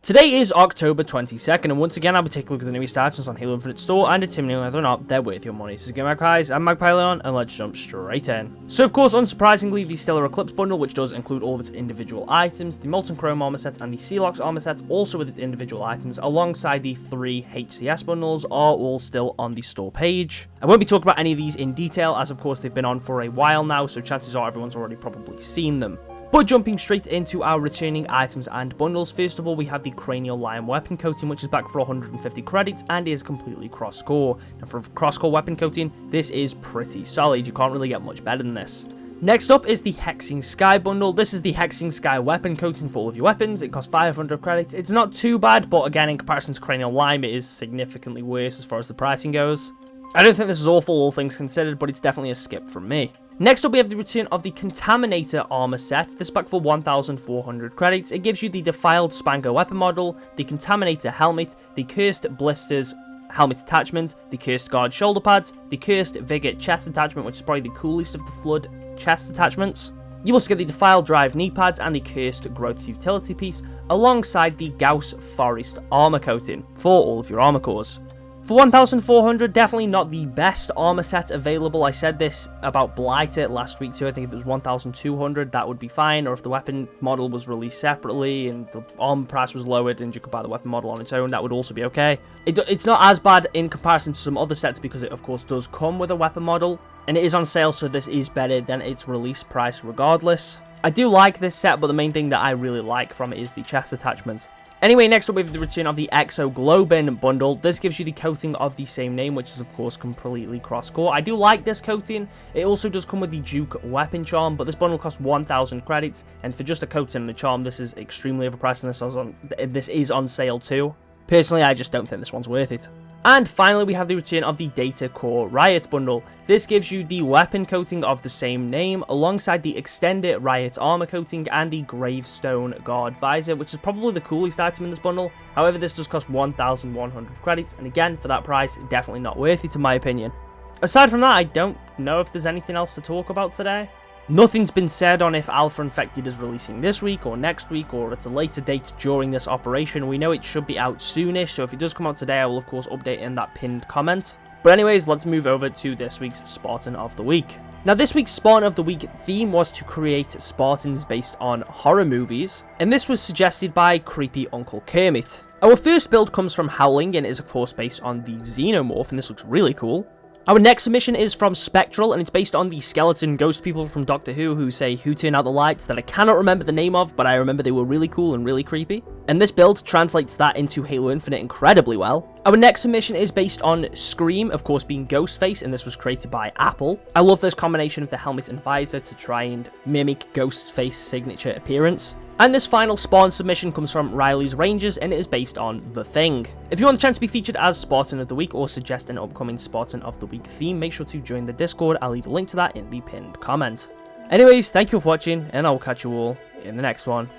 Today is October 22nd, and once again I'll be taking a look at the newest items on Halo Infinite Store and determining whether or not they're worth your money. So this is Gamer Guys, I'm Magpie Leon, and let's jump straight in. So of course, unsurprisingly, the Stellar Eclipse bundle, which does include all of its individual items, the Molten Chrome armor set and the Celox armor set, also with its individual items, alongside the 3 HCS bundles, are all still on the store page. I won't be talking about any of these in detail, as of course they've been on for a while now, so chances are everyone's already probably seen them. But jumping straight into our returning items and bundles, first of all we have the Cranial Lion weapon coating, which is back for 150 credits and is completely cross-core. And for cross-core weapon coating, this is pretty solid, you can't really get much better than this. Next up is the Hexing Sky bundle. This is the Hexing Sky weapon coating for all of your weapons. It costs 500 credits. It's not too bad, but again, in comparison to Cranial Lion, it is significantly worse as far as the pricing goes. I don't think this is awful, all things considered, but it's definitely a skip from me. Next up, we have the return of the Contaminator armor set. This is back for 1,400 credits. It gives you the Defiled Spango weapon model, the Contaminator helmet, the Cursed Blisters helmet attachment, the Cursed Guard shoulder pads, the Cursed Vigor chest attachment, which is probably the coolest of the Flood chest attachments. You also get the Defiled Drive knee pads and the Cursed Growth utility piece, alongside the Gauss Forest armor coating for all of your armor cores. For 1,400, definitely not the best armor set available. I said this about Blighter last week too. I think if it was 1,200, that would be fine. Or if the weapon model was released separately and the armor price was lowered and you could buy the weapon model on its own, that would also be okay. It's not as bad in comparison to some other sets because it, of course, does come with a weapon model. And it is on sale, so this is better than its release price regardless. I do like this set, but the main thing that I really like from it is the chest attachment. Anyway, next up we have the return of the Exoglobin bundle. This gives you the coating of the same name, which is of course completely cross-core. I do like this coating. It also does come with the Duke weapon charm, but this bundle costs 1,000 credits, and for just a coating and a charm, this is extremely overpriced, and this is on sale too. Personally, I just don't think this one's worth it. And finally, we have the return of the Data Core Riot bundle. This gives you the weapon coating of the same name, alongside the Extended Riot armor coating and the Gravestone Guard visor, which is probably the coolest item in this bundle. However, this does cost 1,100 credits, and again, for that price, definitely not worth it in my opinion. Aside from that, I don't know if there's anything else to talk about today. Nothing's been said on if Alpha Infected is releasing this week or next week or at a later date during this operation. We know it should be out soonish, so if it does come out today, I will of course update in that pinned comment. But anyways, let's move over to this week's Spartan of the Week. Now, this week's Spartan of the Week theme was to create Spartans based on horror movies, and this was suggested by Creepy Uncle Kermit. Our first build comes from Howling and is of course based on the Xenomorph, and this looks really cool. Our next submission is from Spectral, and it's based on the skeleton ghost people from Doctor Who say "Who Turned Out the Lights" that I cannot remember the name of, but I remember they were really cool and really creepy. And this build translates that into Halo Infinite incredibly well. Our next submission is based on Scream, of course being Ghostface, and this was created by Apple. I love this combination of the helmet and visor to try and mimic Ghostface's signature appearance. And this final Spawn submission comes from Riley's Rangers, and it is based on The Thing. If you want a chance to be featured as Spartan of the Week or suggest an upcoming Spartan of the Week theme, make sure to join the Discord. I'll leave a link to that in the pinned comment. Anyways, thank you for watching, and I will catch you all in the next one.